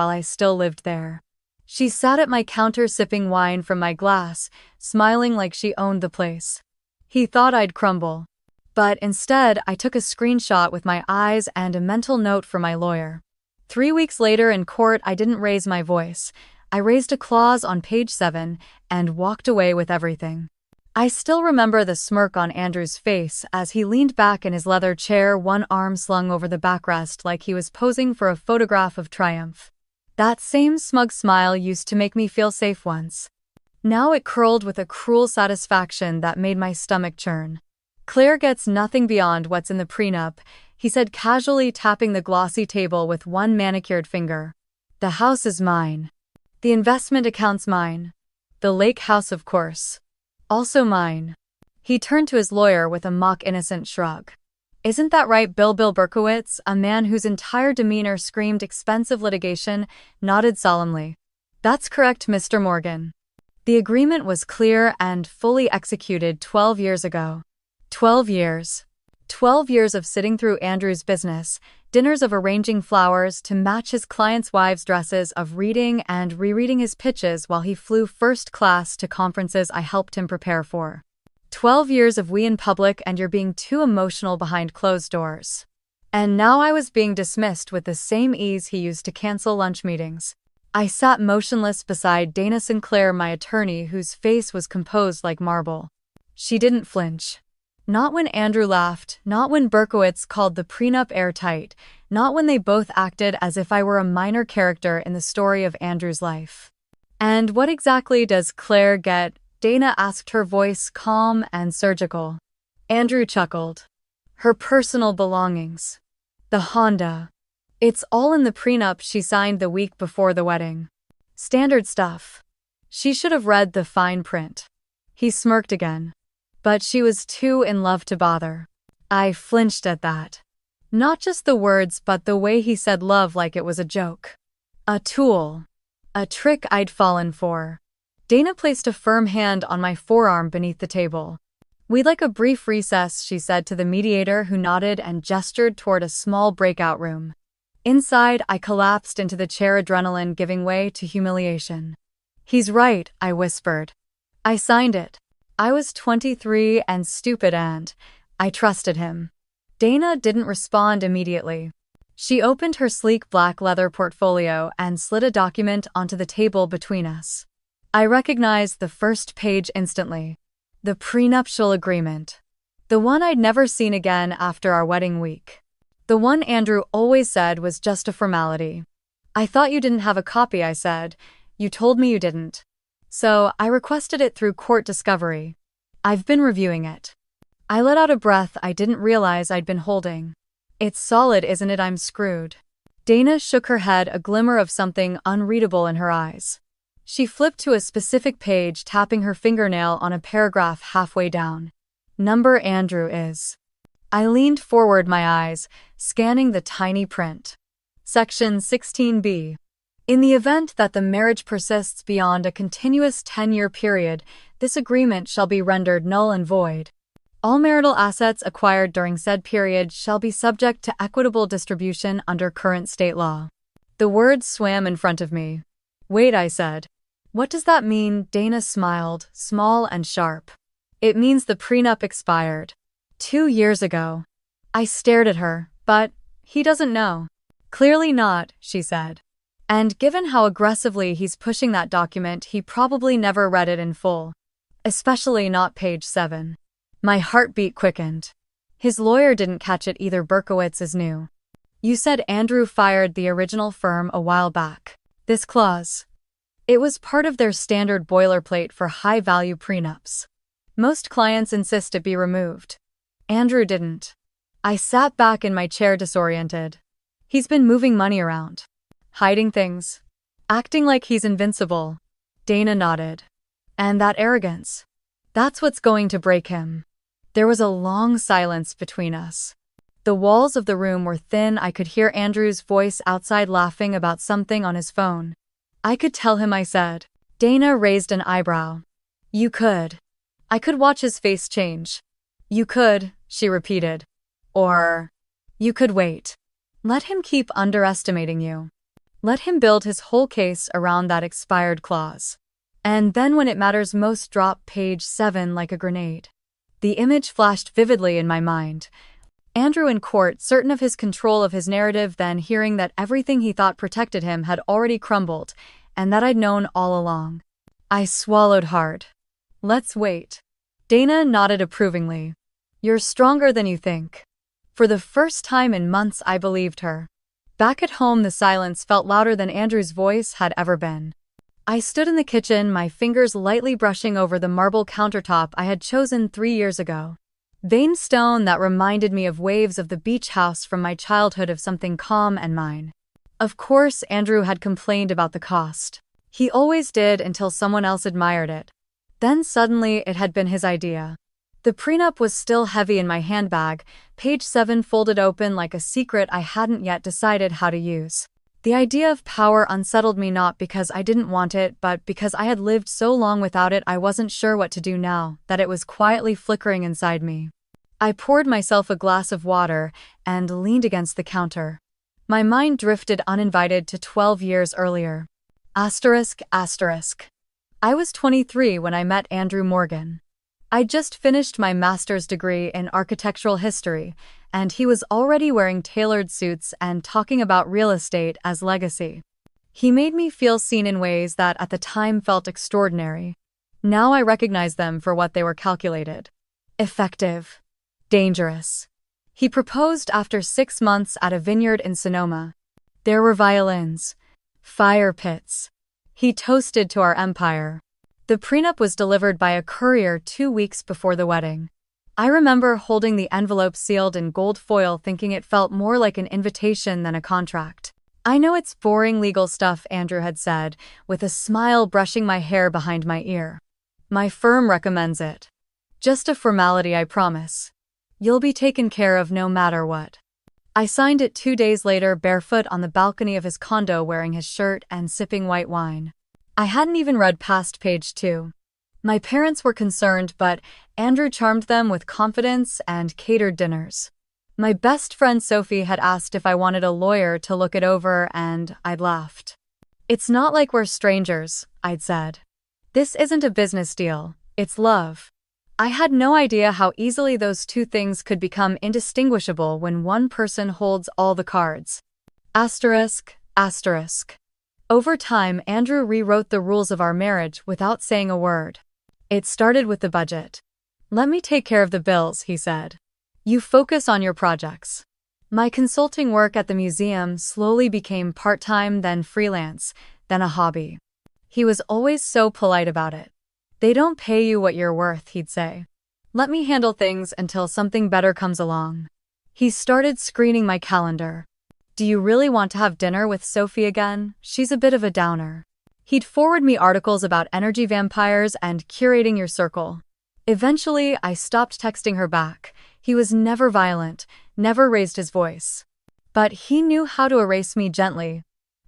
while I still lived there. She sat at my counter sipping wine from my glass, smiling like she owned the place. He thought I'd crumble. But instead, I took a screenshot with my eyes and a mental note for my lawyer. 3 weeks later in court, I didn't raise my voice. I raised a clause on page 7 and walked away with everything. I still remember the smirk on Andrew's face as he leaned back in his leather chair, one arm slung over the backrest like he was posing for a photograph of triumph. That same smug smile used to make me feel safe once. Now it curled with a cruel satisfaction that made my stomach churn. Claire gets nothing beyond what's in the prenup, he said, casually tapping the glossy table with one manicured finger. The house is mine. The investment account's mine. The lake house, of course. Also mine. He turned to his lawyer with a mock-innocent shrug. Isn't that right, Bill Berkowitz, a man whose entire demeanor screamed expensive litigation, nodded solemnly. That's correct, Mr. Morgan. The agreement was clear and fully executed 12 years ago. 12 years. 12 years of sitting through Andrew's business, dinners of arranging flowers to match his clients' wives' dresses, of reading and rereading his pitches while he flew first class to conferences I helped him prepare for. 12 years of we in public and you're being too emotional behind closed doors. And now I was being dismissed with the same ease he used to cancel lunch meetings. I sat motionless beside Dana Sinclair, my attorney, whose face was composed like marble. She didn't flinch. Not when Andrew laughed, not when Berkowitz called the prenup airtight, not when they both acted as if I were a minor character in the story of Andrew's life. And what exactly does Claire get? Dana asked, her voice calm and surgical. Andrew chuckled. Her personal belongings. The Honda. It's all in the prenup she signed the week before the wedding. Standard stuff. She should have read the fine print. He smirked again. But she was too in love to bother. I flinched at that. Not just the words, but the way he said love like it was a joke. A tool. A trick I'd fallen for. Dana placed a firm hand on my forearm beneath the table. We'd like a brief recess, she said to the mediator, who nodded and gestured toward a small breakout room. Inside, I collapsed into the chair, adrenaline giving way to humiliation. He's right, I whispered. I signed it. I was 23 and stupid, and I trusted him. Dana didn't respond immediately. She opened her sleek black leather portfolio and slid a document onto the table between us. I recognized the first page instantly. The prenuptial agreement. The one I'd never seen again after our wedding week. The one Andrew always said was just a formality. I thought you didn't have a copy, I said. You told me you didn't. So I requested it through court discovery. I've been reviewing it. I let out a breath I didn't realize I'd been holding. It's solid, isn't it? I'm screwed. Dana shook her head, a glimmer of something unreadable in her eyes. She flipped to a specific page, tapping her fingernail on a paragraph halfway down. Number Andrew is. I leaned forward, my eyes scanning the tiny print. Section 16B. In the event that the marriage persists beyond a continuous 10-year period, this agreement shall be rendered null and void. All marital assets acquired during said period shall be subject to equitable distribution under current state law. The words swam in front of me. Wait, I said. What does that mean? Dana smiled, small and sharp. It means the prenup expired 2 years ago. I stared at her. But he doesn't know. Clearly not, she said. And given how aggressively he's pushing that document, he probably never read it in full. Especially not page 7. My heartbeat quickened. His lawyer didn't catch it either. Berkowitz is new. You said Andrew fired the original firm a while back. This clause. It was part of their standard boilerplate for high-value prenups. Most clients insist it be removed. Andrew didn't. I sat back in my chair, disoriented. He's been moving money around. Hiding things. Acting like he's invincible. Dana nodded. And that arrogance. That's what's going to break him. There was a long silence between us. The walls of the room were thin. I could hear Andrew's voice outside laughing about something on his phone. I could tell him, I said. Dana raised an eyebrow. You could. I could watch his face change. You could, she repeated. Or, you could wait. Let him keep underestimating you. Let him build his whole case around that expired clause. And then when it matters most, drop page 7 like a grenade. The image flashed vividly in my mind. Andrew in court, certain of his control of his narrative, then hearing that everything he thought protected him had already crumbled, and that I'd known all along. I swallowed hard. Let's wait. Dana nodded approvingly. You're stronger than you think. For the first time in months, I believed her. Back at home, the silence felt louder than Andrew's voice had ever been. I stood in the kitchen, my fingers lightly brushing over the marble countertop I had chosen 3 years ago. Veined stone that reminded me of waves of the beach house from my childhood, of something calm and mine. Of course, Andrew had complained about the cost. He always did, until someone else admired it. Then suddenly it had been his idea. The prenup was still heavy in my handbag, page 7 folded open like a secret I hadn't yet decided how to use. The idea of power unsettled me, not because I didn't want it, but because I had lived so long without it. I wasn't sure what to do now that it was quietly flickering inside me. I poured myself a glass of water and leaned against the counter. My mind drifted uninvited to 12 years earlier. Asterisk. I was 23 when I met Andrew Morgan. I'd just finished my master's degree in architectural history, and he was already wearing tailored suits and talking about real estate as legacy. He made me feel seen in ways that at the time felt extraordinary. Now I recognize them for what they were: calculated, effective, dangerous. He proposed after 6 months at a vineyard in Sonoma. There were violins, fire pits. He toasted to our empire. The prenup was delivered by a courier 2 weeks before the wedding. I remember holding the envelope sealed in gold foil, thinking it felt more like an invitation than a contract. I know it's boring legal stuff, Andrew had said, with a smile, brushing my hair behind my ear. My firm recommends it. Just a formality, I promise. You'll be taken care of no matter what. I signed it 2 days later, barefoot on the balcony of his condo, wearing his shirt and sipping white wine. I hadn't even read past page 2. My parents were concerned, but Andrew charmed them with confidence and catered dinners. My best friend Sophie had asked if I wanted a lawyer to look it over, and I'd laughed. It's not like we're strangers, I'd said. This isn't a business deal, it's love. I had no idea how easily those two things could become indistinguishable when one person holds all the cards. Asterisk. Over time, Andrew rewrote the rules of our marriage without saying a word. It started with the budget. Let me take care of the bills, he said. You focus on your projects. My consulting work at the museum slowly became part-time, then freelance, then a hobby. He was always so polite about it. They don't pay you what you're worth, he'd say. Let me handle things until something better comes along. He started screening my calendar. Do you really want to have dinner with Sophie again? She's a bit of a downer. He'd forward me articles about energy vampires and curating your circle. Eventually, I stopped texting her back. He was never violent, never raised his voice. But he knew how to erase me gently,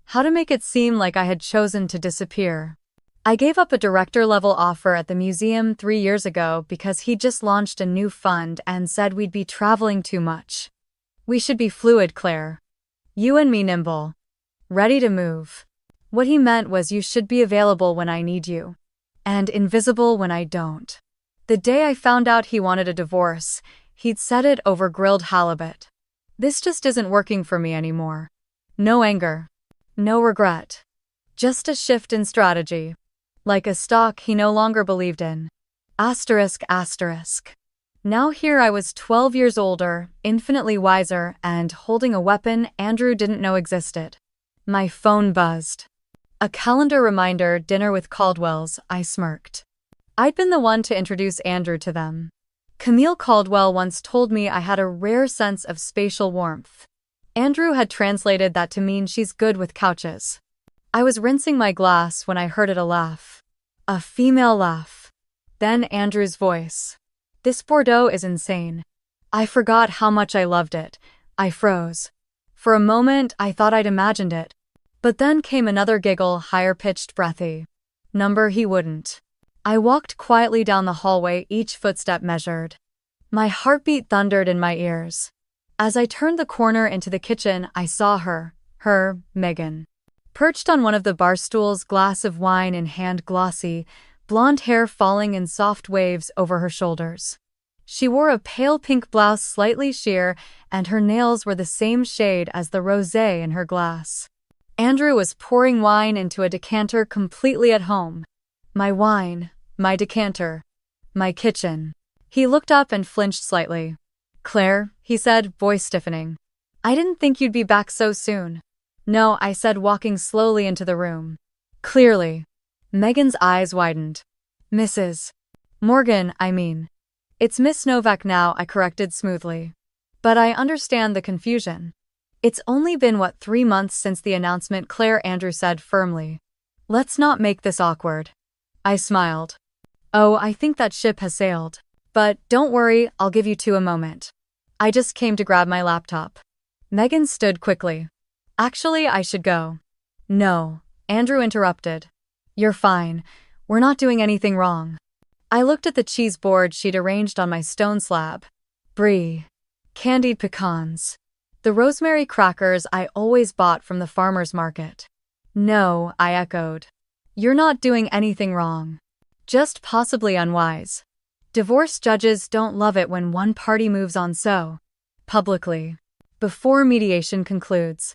how to make it seem like I had chosen to disappear. I gave up a director-level offer at the museum 3 years ago because he just launched a new fund and said we'd be traveling too much. We should be fluid, Claire. You and me, nimble. Ready to move. What he meant was you should be available when I need you. And invisible when I don't. The day I found out he wanted a divorce, he'd said it over grilled halibut. This just isn't working for me anymore. No anger. No regret. Just a shift in strategy. Like a stock he no longer believed in. Asterisk. Now here I was 12 years older, infinitely wiser, and holding a weapon Andrew didn't know existed. My phone buzzed. A calendar reminder: dinner with Caldwells. I smirked. I'd been the one to introduce Andrew to them. Camille Caldwell once told me I had a rare sense of spatial warmth. Andrew had translated that to mean she's good with couches. I was rinsing my glass when I heard it: a laugh. A female laugh. Then Andrew's voice. This Bordeaux is insane. I forgot how much I loved it. I froze. For a moment, I thought I'd imagined it. But then came another giggle, higher-pitched, breathy. Number he wouldn't. I walked quietly down the hallway, each footstep measured. My heartbeat thundered in my ears. As I turned the corner into the kitchen, I saw her, Megan. Perched on one of the bar stools, glass of wine in hand, glossy, blonde hair falling in soft waves over her shoulders. She wore a pale pink blouse, slightly sheer, and her nails were the same shade as the rosé in her glass. Andrew was pouring wine into a decanter, completely at home. My wine, my decanter, my kitchen. He looked up and flinched slightly. "Claire," he said, voice stiffening. "I didn't think you'd be back so soon." "No," I said, walking slowly into the room. "Clearly." Megan's eyes widened. "Mrs. Morgan, I mean." "It's Miss Novak now," I corrected smoothly. "But I understand the confusion." "It's only been, 3 months since the announcement," Claire, Andrew said firmly. "Let's not make this awkward." I smiled. "Oh, I think that ship has sailed. But don't worry, I'll give you two a moment. I just came to grab my laptop." Megan stood quickly. "Actually, I should go." "No," Andrew interrupted. "You're fine. We're not doing anything wrong." I looked at the cheese board she'd arranged on my stone slab. Brie. Candied pecans. The rosemary crackers I always bought from the farmer's market. "No," I echoed. "You're not doing anything wrong. Just possibly unwise. Divorce judges don't love it when one party moves on so publicly, before mediation concludes."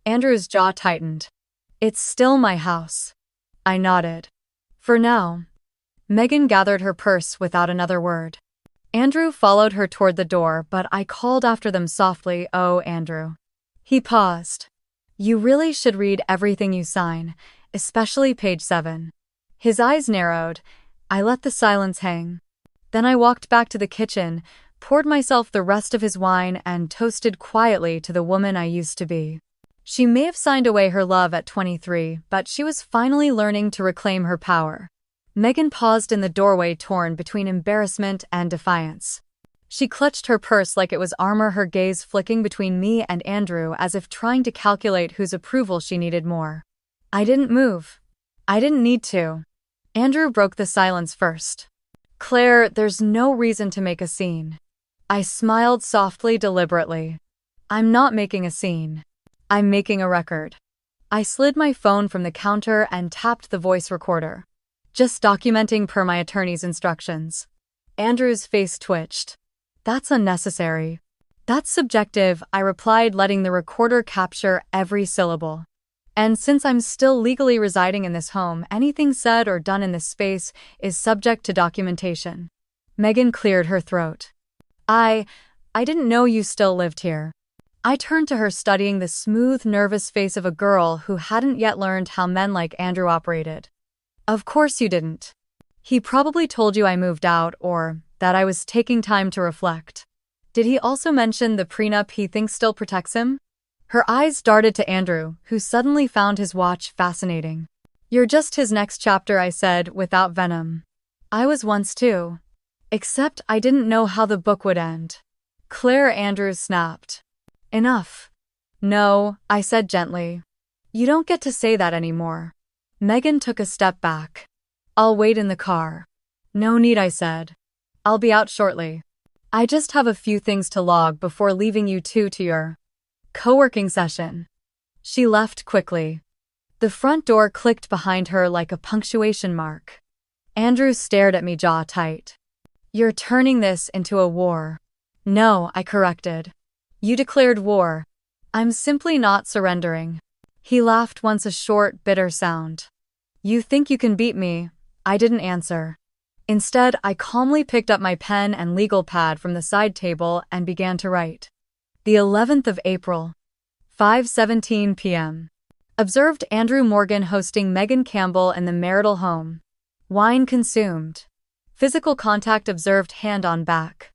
Andrew's jaw tightened. "It's still my house." I nodded. "For now." Megan gathered her purse without another word. Andrew followed her toward the door, but I called after them softly, "Oh, Andrew." He paused. "You really should read everything you sign, especially page 7. His eyes narrowed. I let the silence hang. Then I walked back to the kitchen, poured myself the rest of his wine, and toasted quietly to the woman I used to be. She may have signed away her love at 23, but she was finally learning to reclaim her power. Megan paused in the doorway, torn between embarrassment and defiance. She clutched her purse like it was armor, her gaze flicking between me and Andrew as if trying to calculate whose approval she needed more. I didn't move. I didn't need to. Andrew broke the silence first. "Claire, there's no reason to make a scene." I smiled softly, deliberately. "I'm not making a scene. I'm making a record." I slid my phone from the counter and tapped the voice recorder. "Just documenting per my attorney's instructions." Andrew's face twitched. "That's unnecessary." "That's subjective," I replied, letting the recorder capture every syllable. "And since I'm still legally residing in this home, anything said or done in this space is subject to documentation." Megan cleared her throat. I didn't know you still lived here." I turned to her, studying the smooth, nervous face of a girl who hadn't yet learned how men like Andrew operated. "Of course you didn't. He probably told you I moved out, or that I was taking time to reflect." "Did he also mention the prenup he thinks still protects him?" Her eyes darted to Andrew, who suddenly found his watch fascinating. "You're just his next chapter," I said, without venom. "I was once too. Except I didn't know how the book would end." Claire, Andrew snapped. "Enough." "No," I said gently. "You don't get to say that anymore." Megan took a step back. "I'll wait in the car." "No need," I said. "I'll be out shortly. I just have a few things to log before leaving you two to your co-working session." She left quickly. The front door clicked behind her like a punctuation mark. Andrew stared at me, jaw tight. "You're turning this into a war." "No," I corrected. "You declared war. I'm simply not surrendering." He laughed, once a short, bitter sound. "You think you can beat me?" I didn't answer. Instead, I calmly picked up my pen and legal pad from the side table and began to write. The 11th of April. 5:17 p.m. Observed Andrew Morgan hosting Megan Campbell in the marital home. Wine consumed. Physical contact observed, hand on back.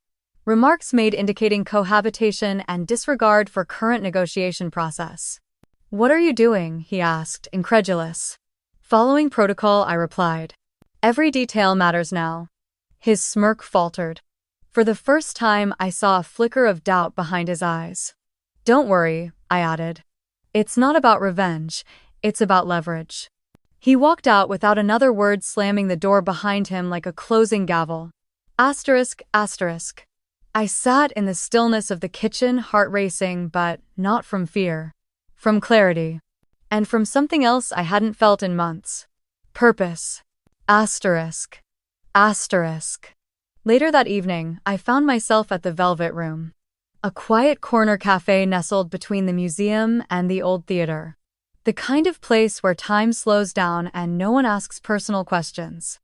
Remarks made indicating cohabitation and disregard for current negotiation process. "What are you doing?" he asked, incredulous. "Following protocol," I replied. "Every detail matters now." His smirk faltered. For the first time, I saw a flicker of doubt behind his eyes. "Don't worry," I added. "It's not about revenge, it's about leverage." He walked out without another word, slamming the door behind him like a closing gavel. Asterisk, asterisk. I sat in the stillness of the kitchen, heart racing, but not from fear. From clarity. And from something else I hadn't felt in months. Purpose. Asterisk. Asterisk. Later that evening, I found myself at the Velvet Room, a quiet corner cafe nestled between the museum and the old theater. The kind of place where time slows down and no one asks personal questions.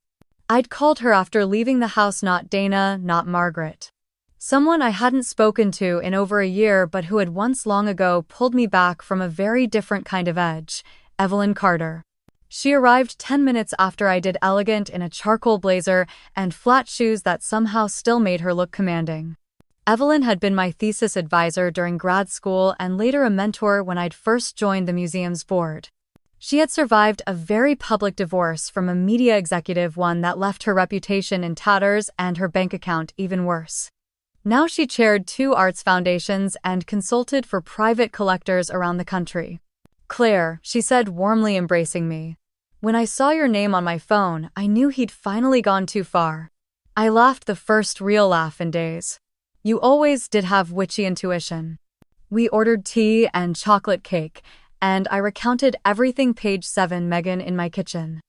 I'd called her after leaving the house, not Dana, not Margaret. Someone I hadn't spoken to in over a year but who had once long ago pulled me back from a very different kind of edge, Evelyn Carter. She arrived 10 minutes after I did, elegant in a charcoal blazer and flat shoes that somehow still made her look commanding. Evelyn had been my thesis advisor during grad school and later a mentor when I'd first joined the museum's board. She had survived a very public divorce from a media executive, one that left her reputation in tatters and her bank account even worse. Now she chaired 2 arts foundations and consulted for private collectors around the country. "Claire," she said, warmly embracing me. "When I saw your name on my phone, I knew he'd finally gone too far." I laughed, the first real laugh in days. "You always did have witchy intuition." We ordered tea and chocolate cake, and I recounted everything. Page 7. Megan in my kitchen.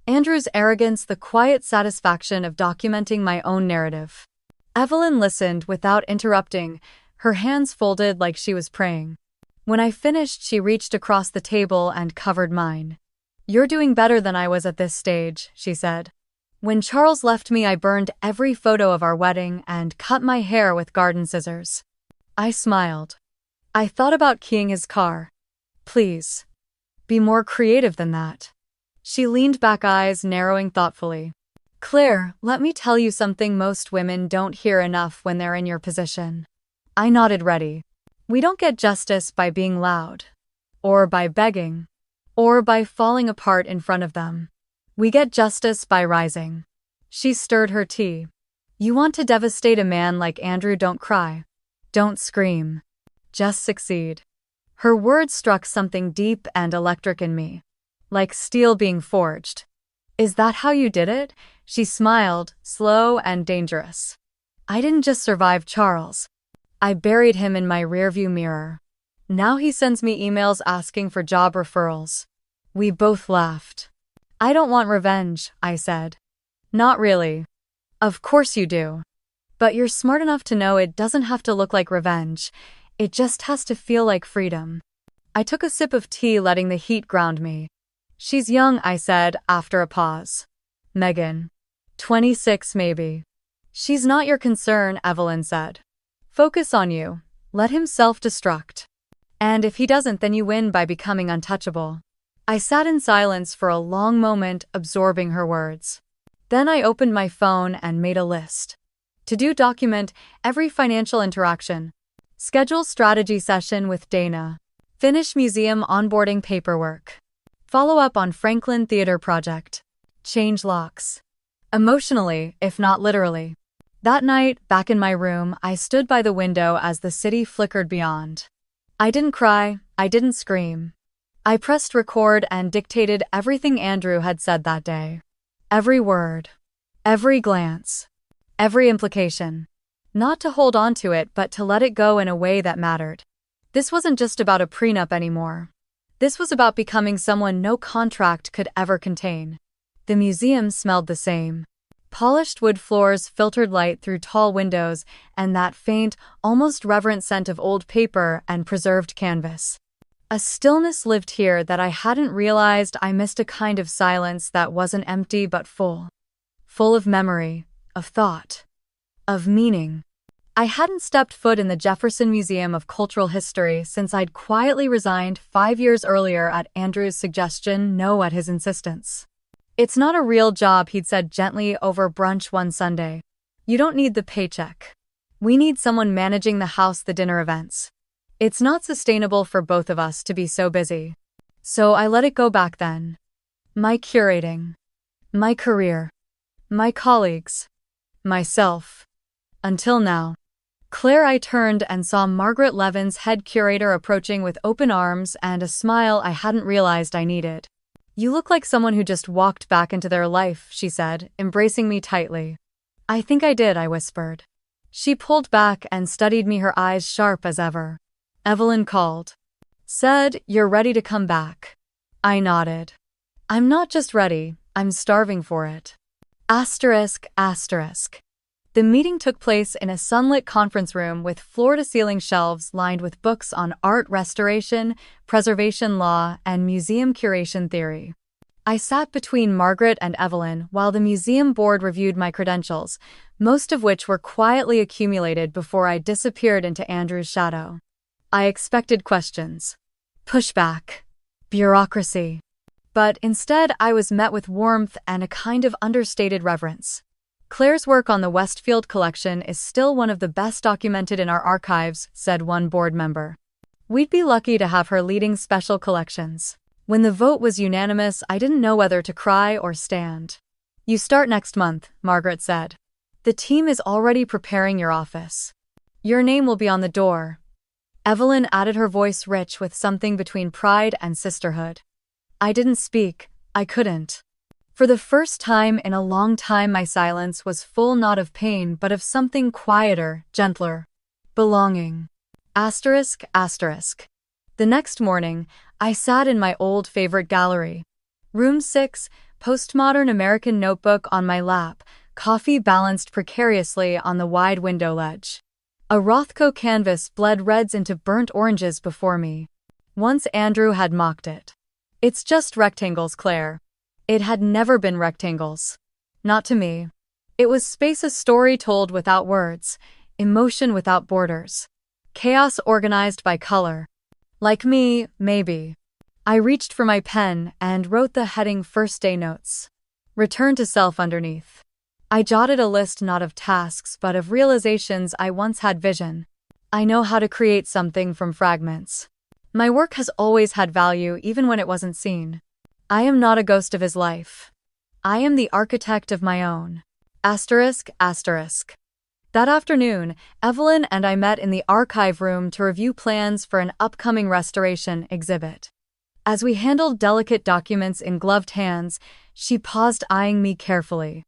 Andrew's arrogance, the quiet satisfaction of documenting my own narrative. Evelyn listened without interrupting, her hands folded like she was praying. When I finished, she reached across the table and covered mine. "You're doing better than I was at this stage," she said. "When Charles left me, I burned every photo of our wedding and cut my hair with garden scissors." I smiled. "I thought about keying his car." "Please. Be more creative than that." She leaned back, eyes narrowing thoughtfully. "Claire, let me tell you something most women don't hear enough when they're in your position." I nodded, ready. "We don't get justice by being loud. Or by begging. Or by falling apart in front of them. We get justice by rising." She stirred her tea. "You want to devastate a man like Andrew? Don't cry. Don't scream. Just succeed." Her words struck something deep and electric in me. Like steel being forged. "Is that how you did it?" She smiled, slow and dangerous. "I didn't just survive Charles. I buried him in my rearview mirror. Now he sends me emails asking for job referrals." We both laughed. "I don't want revenge," I said. "Not really." "Of course you do. But you're smart enough to know it doesn't have to look like revenge. It just has to feel like freedom." I took a sip of tea, letting the heat ground me. "She's young," I said after a pause. "Megan. 26 maybe." "She's not your concern," Evelyn said. "Focus on you. Let him self-destruct. And if he doesn't, then you win by becoming untouchable." I sat in silence for a long moment, absorbing her words. Then I opened my phone and made a list. To-do: document every financial interaction. Schedule strategy session with Dana. Finish museum onboarding paperwork. Follow up on Franklin Theater project. Change locks. Emotionally, if not literally. That night, back in my room, I stood by the window as the city flickered beyond. I didn't cry, I didn't scream. I pressed record and dictated everything Andrew had said that day. Every word. Every glance. Every implication. Not to hold on to it, but to let it go in a way that mattered. This wasn't just about a prenup anymore. This was about becoming someone no contract could ever contain. The museum smelled the same. Polished wood floors filtered light through tall windows, and that faint, almost reverent scent of old paper and preserved canvas. A stillness lived here that I hadn't realized. I missed, a kind of silence that wasn't empty but full. Full of memory, of thought, of meaning. I hadn't stepped foot in the Jefferson Museum of Cultural History since I'd quietly resigned 5 years earlier at Andrew's suggestion, no, at his insistence. "It's not a real job," he'd said gently over brunch one Sunday. "You don't need the paycheck. We need someone managing the house, the dinner events. It's not sustainable for both of us to be so busy." So I let it go back then. My curating. My career. My colleagues. Myself. Until now. "Claire," I turned and saw Margaret Levin's head curator approaching with open arms and a smile I hadn't realized I needed. "You look like someone who just walked back into their life," she said, embracing me tightly. "I think I did," I whispered. She pulled back and studied me, her eyes sharp as ever. "Evelyn called. Said, you're ready to come back." I nodded. I'm not just ready, I'm starving for it. Asterisk, asterisk. The meeting took place in a sunlit conference room with floor-to-ceiling shelves lined with books on art restoration, preservation law, and museum curation theory. I sat between Margaret and Evelyn while the museum board reviewed my credentials, most of which were quietly accumulated before I disappeared into Andrew's shadow. I expected questions. Pushback. Bureaucracy. But instead I was met with warmth and a kind of understated reverence. Claire's work on the Westfield collection is still one of the best documented in our archives, said one board member. We'd be lucky to have her leading special collections. When the vote was unanimous, I didn't know whether to cry or stand. You start next month, Margaret said. The team is already preparing your office. Your name will be on the door. Evelyn added, her voice rich with something between pride and sisterhood. I didn't speak, I couldn't. For the first time in a long time, my silence was full not of pain but of something quieter, gentler. Belonging. Asterisk, asterisk. The next morning, I sat in my old favorite gallery. Room 6, postmodern American notebook on my lap, coffee balanced precariously on the wide window ledge. A Rothko canvas bled reds into burnt oranges before me. Once Andrew had mocked it. It's just rectangles, Claire. It had never been rectangles. Not to me. It was space, a story told without words, emotion without borders. Chaos organized by color. Like me, maybe. I reached for my pen and wrote the heading first day notes. Return to self underneath. I jotted a list not of tasks but of realizations. I once had vision. I know how to create something from fragments. My work has always had value even when it wasn't seen. I am not a ghost of his life. I am the architect of my own. Asterisk, asterisk. That afternoon, Evelyn and I met in the archive room to review plans for an upcoming restoration exhibit. As we handled delicate documents in gloved hands, she paused, eyeing me carefully.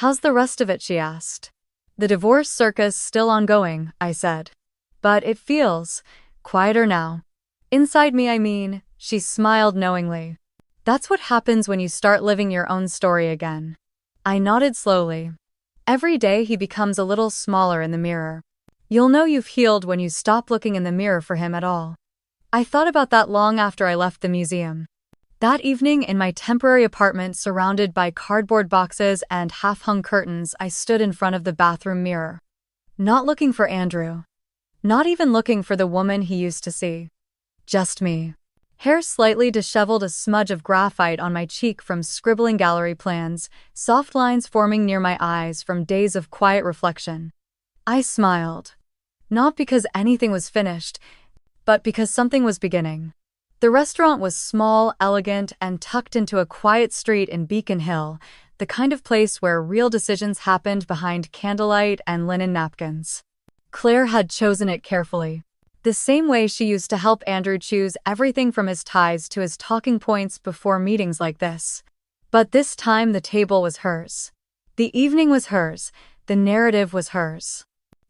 How's the rest of it, she asked. The divorce circus still ongoing, I said. But it feels quieter now. Inside me, I mean, she smiled knowingly. That's what happens when you start living your own story again. I nodded slowly. Every day he becomes a little smaller in the mirror. You'll know you've healed when you stop looking in the mirror for him at all. I thought about that long after I left the museum. That evening in my temporary apartment surrounded by cardboard boxes and half-hung curtains, I stood in front of the bathroom mirror. Not looking for Andrew. Not even looking for the woman he used to see. Just me. Hair slightly disheveled, a smudge of graphite on my cheek from scribbling gallery plans, soft lines forming near my eyes from days of quiet reflection. I smiled. Not because anything was finished, but because something was beginning. The restaurant was small, elegant, and tucked into a quiet street in Beacon Hill, the kind of place where real decisions happened behind candlelight and linen napkins. Claire had chosen it carefully. The same way she used to help Andrew choose everything from his ties to his talking points before meetings like this. But this time the table was hers. The evening was hers. The narrative was hers.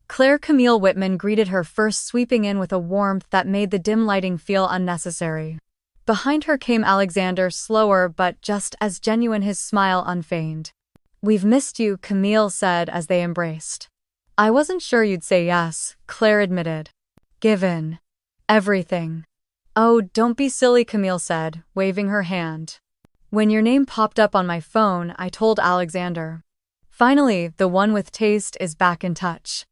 Claire Camille Whitman greeted her first, sweeping in with a warmth that made the dim lighting feel unnecessary. Behind her came Alexander, slower but just as genuine, his smile unfeigned. We've missed you, Camille said as they embraced. I wasn't sure you'd say yes, Claire admitted. Given everything. Oh, don't be silly, Camille said, waving her hand. When your name popped up on my phone, I told Alexander. Finally, the one with taste is back in touch.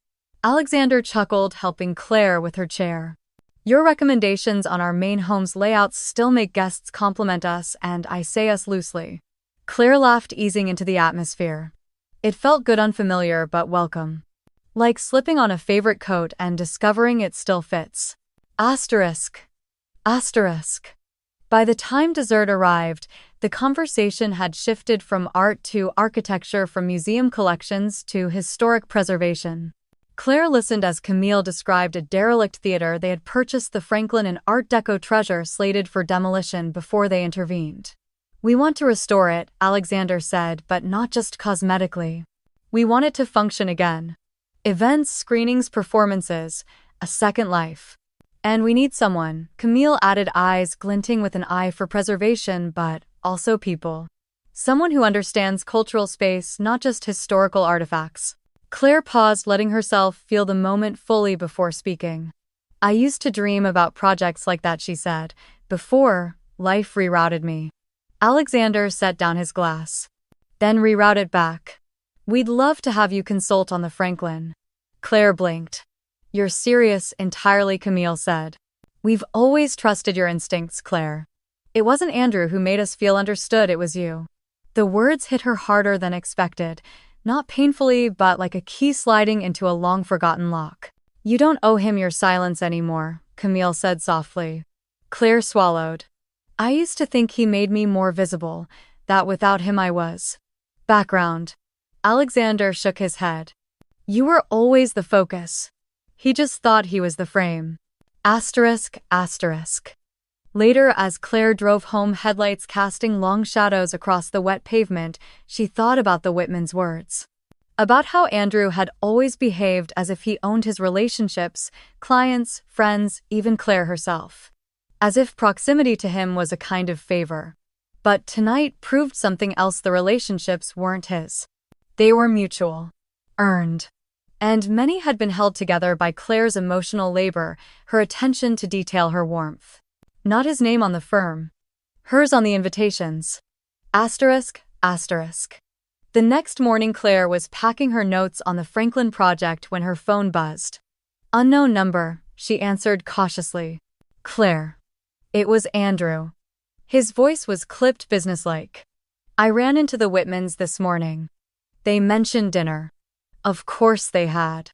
Alexander chuckled, helping Claire with her chair. Your recommendations on our main home's layouts still make guests compliment us, and I say us loosely. Claire laughed, easing into the atmosphere. It felt good, unfamiliar but welcome. Like slipping on a favorite coat and discovering it still fits. Asterisk. Asterisk. By the time dessert arrived, the conversation had shifted from art to architecture, from museum collections to historic preservation. Claire listened as Camille described a derelict theater they had purchased, the Franklin and Art Deco treasure slated for demolition, before they intervened. We want to restore it, Alexander said, but not just cosmetically. We want it to function again. Events, screenings, performances, a second life. And we need someone, Camille added, eyes glinting with an eye for preservation but also people. Someone who understands cultural space, not just historical artifacts. Claire paused, letting herself feel the moment fully before speaking. I used to dream about projects like that, she said, before life rerouted me. Alexander set down his glass. Then reroute it back. We'd love to have you consult on the Franklin. Claire blinked. You're serious entirely, Camille said. We've always trusted your instincts, Claire. It wasn't Andrew who made us feel understood, it was you. The words hit her harder than expected, not painfully but like a key sliding into a long-forgotten lock. You don't owe him your silence anymore, Camille said softly. Claire swallowed. I used to think he made me more visible, that without him I was. Background. Alexander shook his head. You were always the focus. He just thought he was the frame. Asterisk, asterisk. Later, as Claire drove home, headlights casting long shadows across the wet pavement, she thought about the Whitmans' words. About how Andrew had always behaved as if he owned his relationships, clients, friends, even Claire herself. As if proximity to him was a kind of favor. But tonight proved something else: the relationships weren't his. They were mutual. Earned. And many had been held together by Claire's emotional labor, her attention to detail, her warmth. Not his name on the firm. Hers on the invitations. Asterisk, asterisk. The next morning Claire was packing her notes on the Franklin project when her phone buzzed. Unknown number, she answered cautiously. Claire. It was Andrew. His voice was clipped, businesslike. I ran into the Whitmans this morning. They mentioned dinner. Of course they had.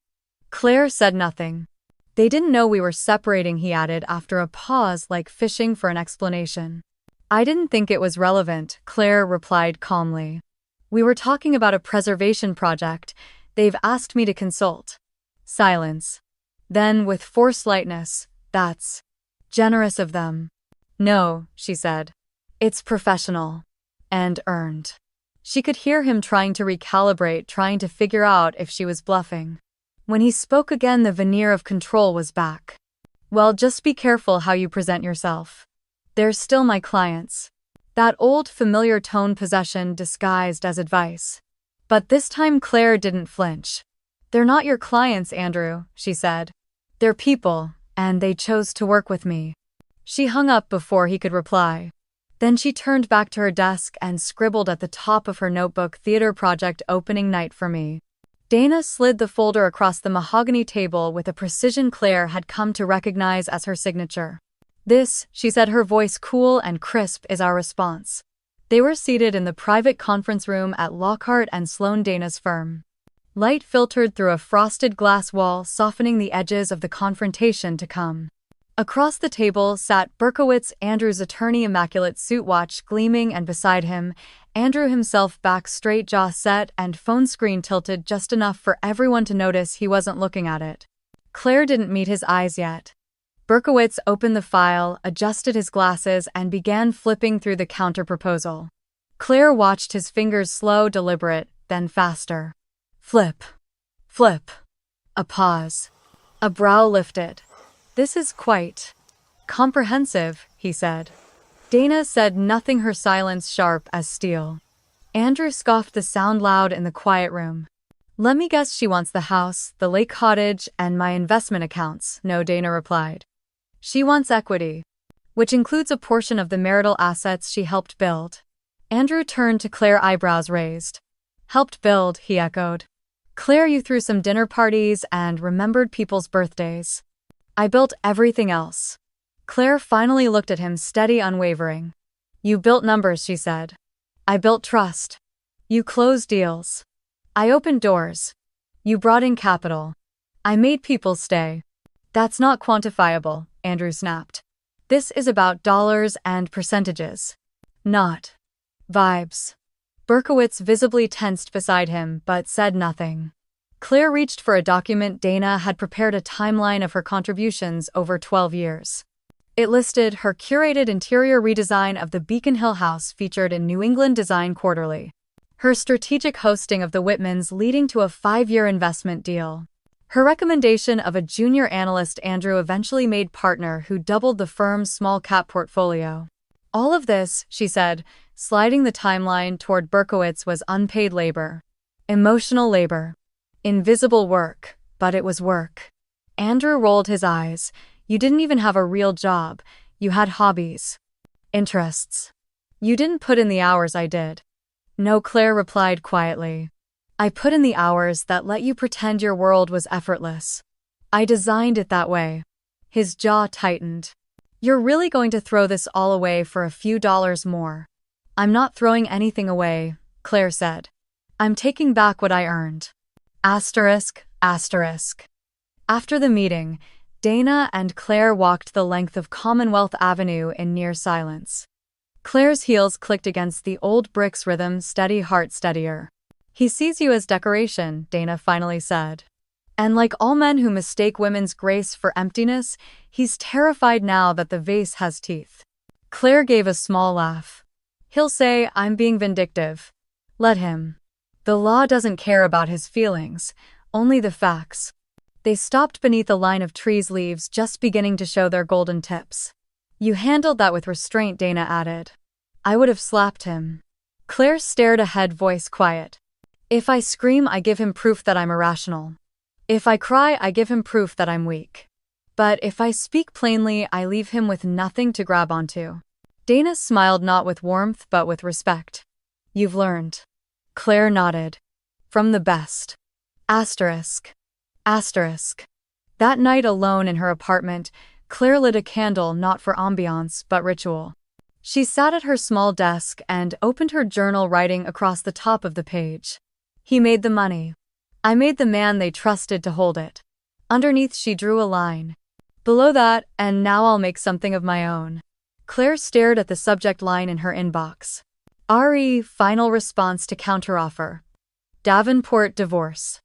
Claire said nothing. They didn't know we were separating, he added after a pause, like fishing for an explanation. I didn't think it was relevant, Claire replied calmly. We were talking about a preservation project. They've asked me to consult. Silence. Then, with forced lightness, that's generous of them. No, she said. It's professional. And earned. She could hear him trying to recalibrate, trying to figure out if she was bluffing. When he spoke again, the veneer of control was back. Well, just be careful how you present yourself. They're still my clients. That old familiar tone, possession disguised as advice. But this time Claire didn't flinch. They're not your clients, Andrew, she said. They're people, and they chose to work with me. She hung up before he could reply. Then she turned back to her desk and scribbled at the top of her notebook, theater project opening night for me. Dana slid the folder across the mahogany table with a precision Claire had come to recognize as her signature. This, she said, her voice cool and crisp, is our response. They were seated in the private conference room at Lockhart and Sloan, Dana's firm. Light filtered through a frosted glass wall, softening the edges of the confrontation to come. Across the table sat Berkowitz, Andrew's attorney, immaculate suit, watch gleaming, and beside him, Andrew himself, back straight, jaw set, and phone screen tilted just enough for everyone to notice he wasn't looking at it. Claire didn't meet his eyes yet. Berkowitz opened the file, adjusted his glasses, and began flipping through the counter-proposal. Claire watched his fingers, slow, deliberate, then faster. Flip. Flip. A pause. A brow lifted. This is quite comprehensive, he said. Dana said nothing, her silence sharp as steel. Andrew scoffed, the sound loud in the quiet room. Let me guess, she wants the house, the lake cottage, and my investment accounts. No, Dana replied. She wants equity, which includes a portion of the marital assets she helped build. Andrew turned to Claire, eyebrows raised. Helped build, he echoed. Claire, you threw some dinner parties and remembered people's birthdays. I built everything else. Claire finally looked at him, steady, unwavering. You built numbers, she said. I built trust. You closed deals. I opened doors. You brought in capital. I made people stay. That's not quantifiable, Andrew snapped. This is about dollars and percentages. Not vibes. Berkowitz visibly tensed beside him, but said nothing. Claire reached for a document. Dana had prepared a timeline of her contributions over 12 years. It listed her curated interior redesign of the Beacon Hill house featured in New England Design Quarterly, her strategic hosting of the Whitmans leading to a 5-year investment deal, Her recommendation of a junior analyst Andrew eventually made partner who doubled the firm's small-cap portfolio. All of this, she said, sliding the timeline toward Berkowitz, was unpaid labor. Emotional labor. Invisible work, but it was work. Andrew rolled his eyes. You didn't even have a real job. You had hobbies. Interests. You didn't put in the hours I did. No, Claire replied quietly. I put in the hours that let you pretend your world was effortless. I designed it that way. His jaw tightened. You're really going to throw this all away for a few dollars more? I'm not throwing anything away, Claire said. I'm taking back what I earned. Asterisk, asterisk. After the meeting, Dana and Claire walked the length of Commonwealth Avenue in near silence. Claire's heels clicked against the old brick's rhythm, steady heart steadier. He sees you as decoration, Dana finally said. And like all men who mistake women's grace for emptiness, he's terrified now that the vase has teeth. Claire gave a small laugh. He'll say, I'm being vindictive. Let him. The law doesn't care about his feelings, only the facts. They stopped beneath a line of trees, leaves just beginning to show their golden tips. You handled that with restraint, Dana added. I would have slapped him. Claire stared ahead, voice quiet. If I scream, I give him proof that I'm irrational. If I cry, I give him proof that I'm weak. But if I speak plainly, I leave him with nothing to grab onto. Dana smiled, not with warmth but with respect. You've learned. Claire nodded. From the best. Asterisk. Asterisk. That night alone in her apartment, Claire lit a candle not for ambiance but ritual. She sat at her small desk and opened her journal, writing across the top of the page. He made the money. I made the man they trusted to hold it. Underneath she drew a line. Below that, and now I'll make something of my own. Claire stared at the subject line in her inbox. RE, final response to counteroffer. Davenport divorce.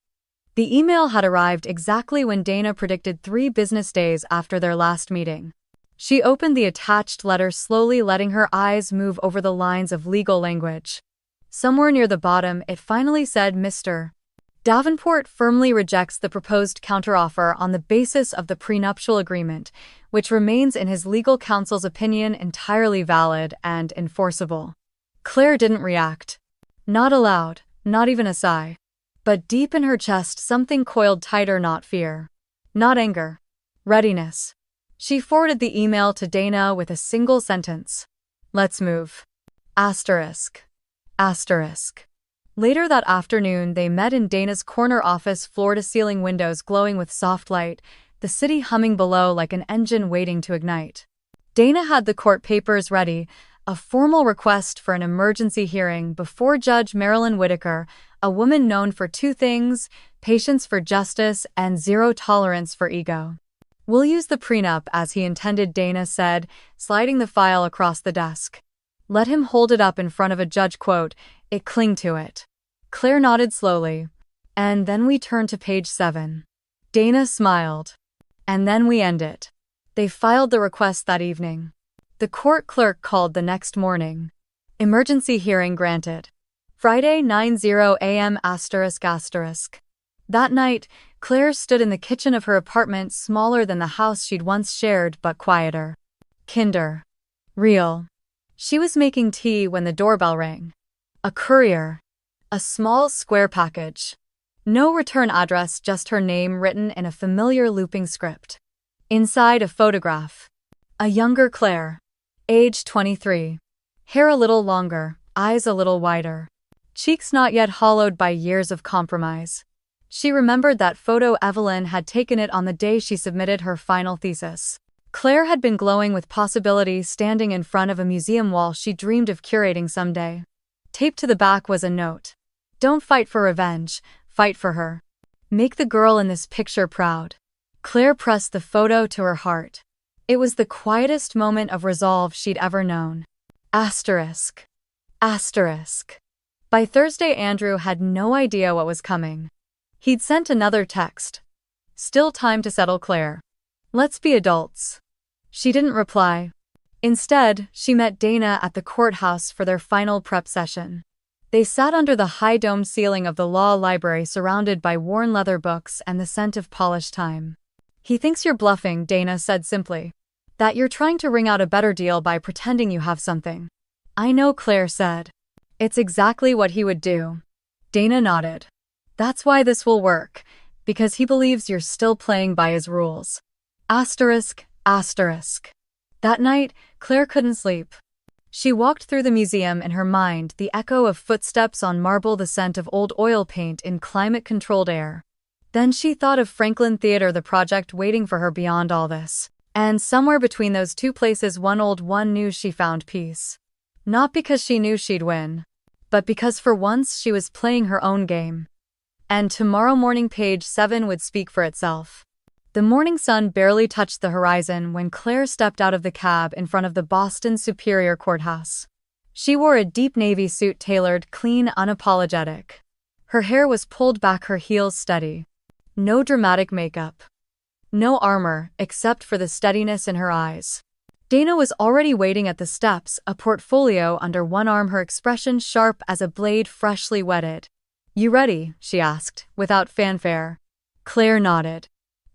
The email had arrived exactly when Dana predicted 3 business days after their last meeting. She opened the attached letter slowly, letting her eyes move over the lines of legal language. Somewhere near the bottom, it finally said, Mr. Davenport firmly rejects the proposed counteroffer on the basis of the prenuptial agreement, which remains in his legal counsel's opinion entirely valid and enforceable. Claire didn't react. Not aloud, not even a sigh. But deep in her chest something coiled tighter, not fear. Not anger. Readiness. She forwarded the email to Dana with a single sentence. Let's move. Asterisk. Asterisk. Later that afternoon, they met in Dana's corner office, floor-to-ceiling windows glowing with soft light, the city humming below like an engine waiting to ignite. Dana had the court papers ready, a formal request for an emergency hearing before Judge Marilyn Whitaker, a woman known for 2 things, patience for justice and zero tolerance for ego. We'll use the prenup as he intended, Dana said, sliding the file across the desk. Let him hold it up in front of a judge, quote, it cling to it. Claire nodded slowly. And then we turn to page 7. Dana smiled. And then we end it. They filed the request that evening. The court clerk called the next morning. Emergency hearing granted. Friday 9:00 a.m. ***. That night, Claire stood in the kitchen of her apartment, smaller than the house she'd once shared but quieter. Kinder. Real. She was making tea when the doorbell rang. A courier. A small square package. No return address, just her name written in a familiar looping script. Inside, a photograph. A younger Claire. Age 23. Hair a little longer, eyes a little wider. Cheeks not yet hollowed by years of compromise. She remembered that photo. Evelyn had taken it on the day she submitted her final thesis. Claire had been glowing with possibility, standing in front of a museum wall she dreamed of curating someday. Taped to the back was a note. Don't fight for revenge, fight for her. Make the girl in this picture proud. Claire pressed the photo to her heart. It was the quietest moment of resolve she'd ever known. Asterisk. Asterisk. By Thursday, Andrew had no idea what was coming. He'd sent another text. Still time to settle, Claire. Let's be adults. She didn't reply. Instead, she met Dana at the courthouse for their final prep session. They sat under the high domed ceiling of the law library surrounded by worn leather books and the scent of polished time. "He thinks you're bluffing," Dana said simply. "That you're trying to wring out a better deal by pretending you have something." "I know," Claire said. "It's exactly what he would do." Dana nodded. "That's why this will work, because he believes you're still playing by his rules." Asterisk, asterisk. That night, Claire couldn't sleep. She walked through the museum in her mind, the echo of footsteps on marble, the scent of old oil paint in climate-controlled air. Then she thought of Franklin Theater, the project waiting for her beyond all this. And somewhere between those two places, one old one knew she found peace. Not because she knew she'd win, but because for once she was playing her own game. And tomorrow morning page 7 would speak for itself. The morning sun barely touched the horizon when Claire stepped out of the cab in front of the Boston Superior Courthouse. She wore a deep navy suit, tailored, clean, unapologetic. Her hair was pulled back, her heels steady. No dramatic makeup. No armor, except for the steadiness in her eyes. Dana was already waiting at the steps, a portfolio under one arm, her expression sharp as a blade freshly whetted. "You ready?" she asked, without fanfare. Claire nodded.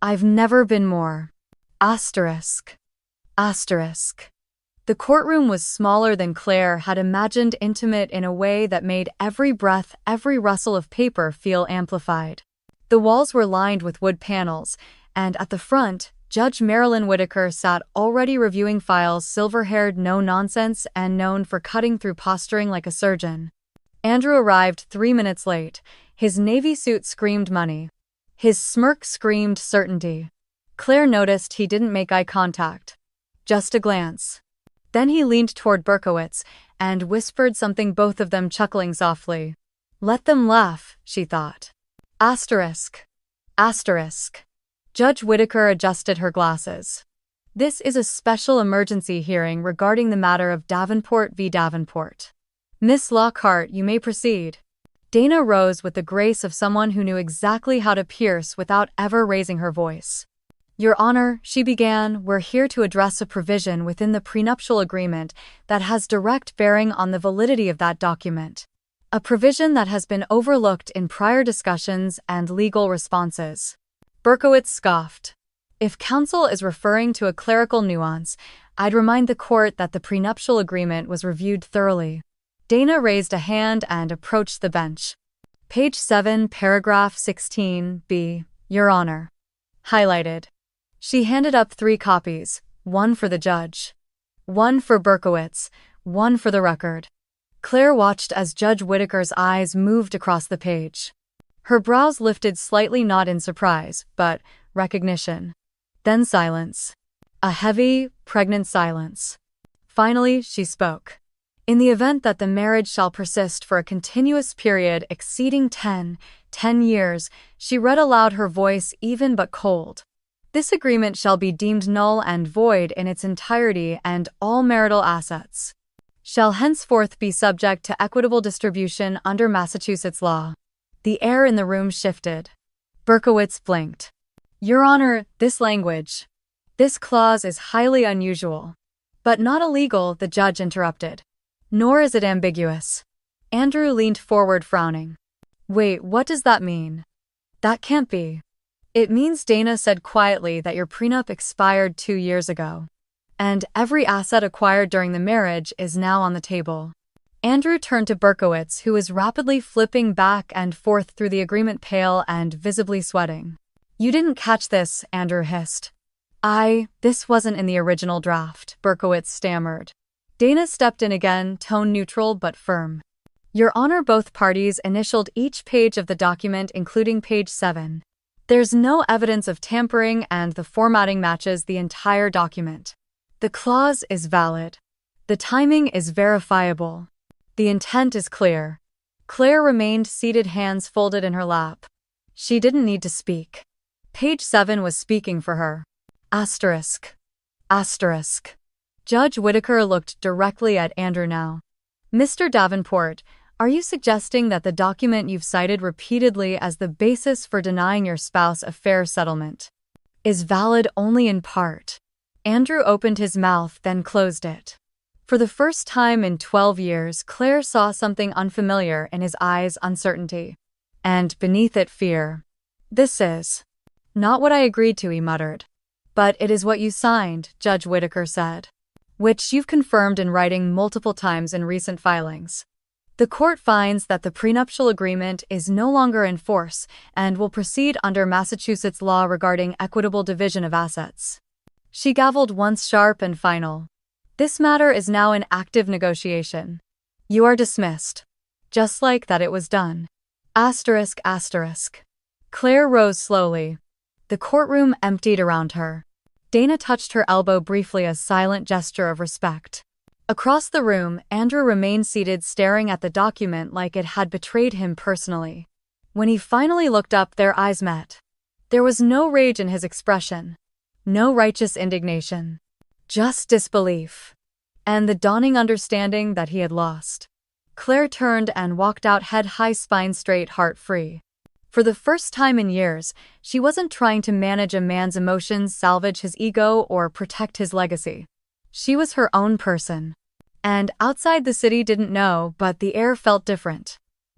"I've never been more." Asterisk. Asterisk. The courtroom was smaller than Claire had imagined, intimate in a way that made every breath, every rustle of paper feel amplified. The walls were lined with wood panels, and at the front, Judge Marilyn Whitaker sat already reviewing files, silver-haired, no-nonsense, and known for cutting through posturing like a surgeon. Andrew arrived 3 minutes late. His navy suit screamed money. His smirk screamed certainty. Claire noticed he didn't make eye contact. Just a glance. Then he leaned toward Berkowitz and whispered something, both of them chuckling softly. "Let them laugh," she thought. Asterisk. Asterisk. Judge Whitaker adjusted her glasses. "This is a special emergency hearing regarding the matter of Davenport v. Davenport. Miss Lockhart, you may proceed." Dana rose with the grace of someone who knew exactly how to pierce without ever raising her voice. "Your Honor," she began, "we're here to address a provision within the prenuptial agreement that has direct bearing on the validity of that document. A provision that has been overlooked in prior discussions and legal responses." Berkowitz scoffed. "If counsel is referring to a clerical nuance, I'd remind the court that the prenuptial agreement was reviewed thoroughly." Dana raised a hand and approached the bench. Page 7, paragraph 16b, "Your Honor." Highlighted. She handed up 3 copies, one for the judge, one for Berkowitz, one for the record. Claire watched as Judge Whitaker's eyes moved across the page. Her brows lifted slightly, not in surprise, but recognition. Then silence. A heavy, pregnant silence. Finally, she spoke. "In the event that the marriage shall persist for a continuous period exceeding 10 years," she read aloud, her voice even but cold, "this agreement shall be deemed null and void in its entirety, and all marital assets shall henceforth be subject to equitable distribution under Massachusetts law." The air in the room shifted. Berkowitz blinked. "Your Honor, this language. This clause is highly unusual." "But not illegal," the judge interrupted. "Nor is it ambiguous." Andrew leaned forward, frowning. "Wait, what does that mean?" "That can't be." "It means," Dana said quietly, "that your prenup expired 2 years ago. And every asset acquired during the marriage is now on the table." Andrew turned to Berkowitz, who was rapidly flipping back and forth through the agreement, pale and visibly sweating. "You didn't catch this," Andrew hissed. This wasn't in the original draft," Berkowitz stammered. Dana stepped in again, tone neutral but firm. "Your Honor, both parties initialed each page of the document, including page 7. There's no evidence of tampering, and the formatting matches the entire document. The clause is valid. The timing is verifiable. The intent is clear." Claire remained seated, hands folded in her lap. She didn't need to speak. Page 7 was speaking for her. Asterisk. Asterisk. Judge Whitaker looked directly at Andrew now. "Mr. Davenport, are you suggesting that the document you've cited repeatedly as the basis for denying your spouse a fair settlement is valid only in part?" Andrew opened his mouth, then closed it. For the first time in 12 years, Claire saw something unfamiliar in his eyes: uncertainty. And beneath it, fear. "This is not what I agreed to," he muttered. "But it is what you signed," Judge Whitaker said. "Which you've confirmed in writing multiple times in recent filings. The court finds that the prenuptial agreement is no longer in force and will proceed under Massachusetts law regarding equitable division of assets." She gavelled once, sharp and final. "This matter is now in active negotiation. You are dismissed." Just like that, it was done. Asterisk, asterisk. Claire rose slowly. The courtroom emptied around her. Dana touched her elbow briefly, a silent gesture of respect. Across the room, Andrew remained seated, staring at the document like it had betrayed him personally. When he finally looked up, their eyes met. There was no rage in his expression. No righteous indignation. Just disbelief. And the dawning understanding that he had lost. Claire turned and walked out, head high, spine straight, heart free. For the first time in years, she wasn't trying to manage a man's emotions, salvage his ego, or protect his legacy. She was her own person. And outside the city didn't know, but the air felt different.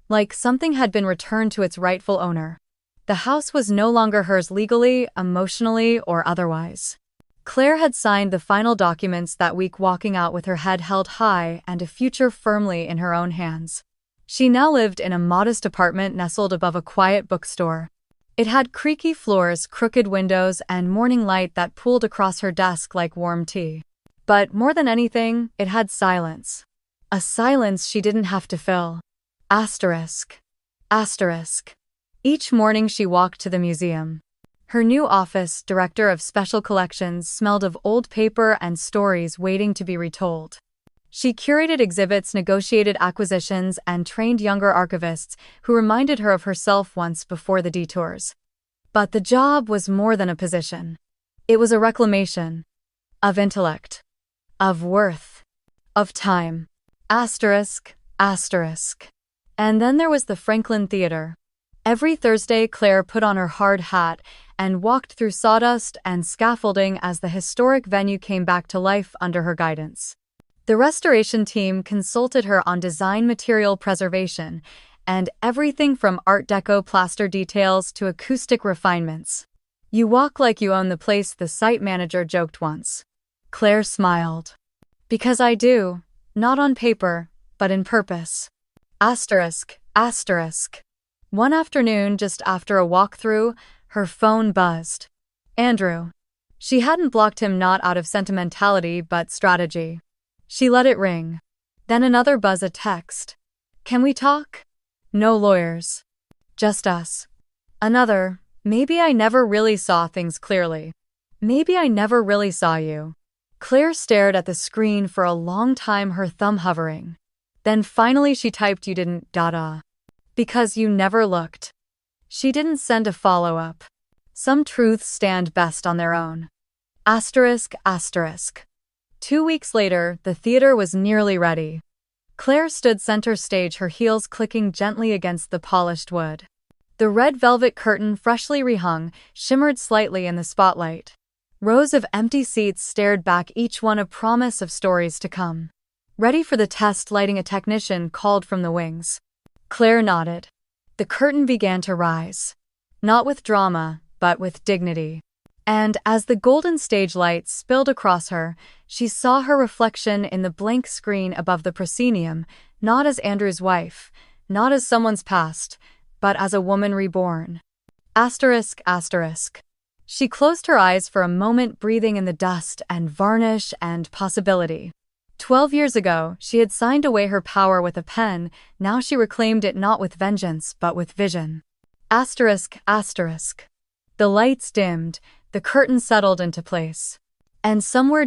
Like something had been returned to its rightful owner. The house was no longer hers legally, emotionally, or otherwise. Claire had signed the final documents that week, walking out with her head held high and a future firmly in her own hands. She now lived in a modest apartment nestled above a quiet bookstore. It had creaky floors, crooked windows, and morning light that pooled across her desk like warm tea. But more than anything, it had silence. A silence she didn't have to fill. Asterisk. Asterisk. Each morning she walked to the museum. Her new office, director of special collections, smelled of old paper and stories waiting to be retold. She curated exhibits, negotiated acquisitions, and trained younger archivists who reminded her of herself once before the detours. But the job was more than a position. It was a reclamation. Of intellect. Of worth. Of time. Asterisk. Asterisk. And then there was the Franklin Theater. Every Thursday, Claire put on her hard hat and walked through sawdust and scaffolding as the historic venue came back to life under her guidance. The restoration team consulted her on design, material preservation, and everything from Art Deco plaster details to acoustic refinements. "You walk like you own the place," the site manager joked once. Claire smiled. "Because I do, not on paper, but in purpose." Asterisk. Asterisk. One afternoon, just after a walkthrough, her phone buzzed. Andrew. She hadn't blocked him, not out of sentimentality but strategy. She let it ring. Then another buzz, a text. "Can we talk? No lawyers. Just us." Another. "Maybe I never really saw things clearly. Maybe I never really saw you." Claire stared at the screen for a long time, her thumb hovering. Then finally she typed, "You didn't, dada. Because you never looked." She didn't send a follow-up. Some truths stand best on their own. Asterisk. Asterisk. 2 weeks later, the theater was nearly ready. Claire stood center stage, her heels clicking gently against the polished wood. The red velvet curtain, freshly rehung, shimmered slightly in the spotlight. Rows of empty seats stared back, each one a promise of stories to come. "Ready for the test?" lighting a technician called from the wings. Claire nodded. The curtain began to rise. Not with drama, but with dignity. And as the golden stage light spilled across her, she saw her reflection in the blank screen above the proscenium, not as Andrew's wife, not as someone's past, but as a woman reborn. Asterisk. Asterisk. She closed her eyes for a moment, breathing in the dust and varnish and possibility. 12 years ago, she had signed away her power with a pen. Now she reclaimed it, not with vengeance, but with vision. Asterisk. Asterisk. The lights dimmed, the curtain settled into place. And somewhere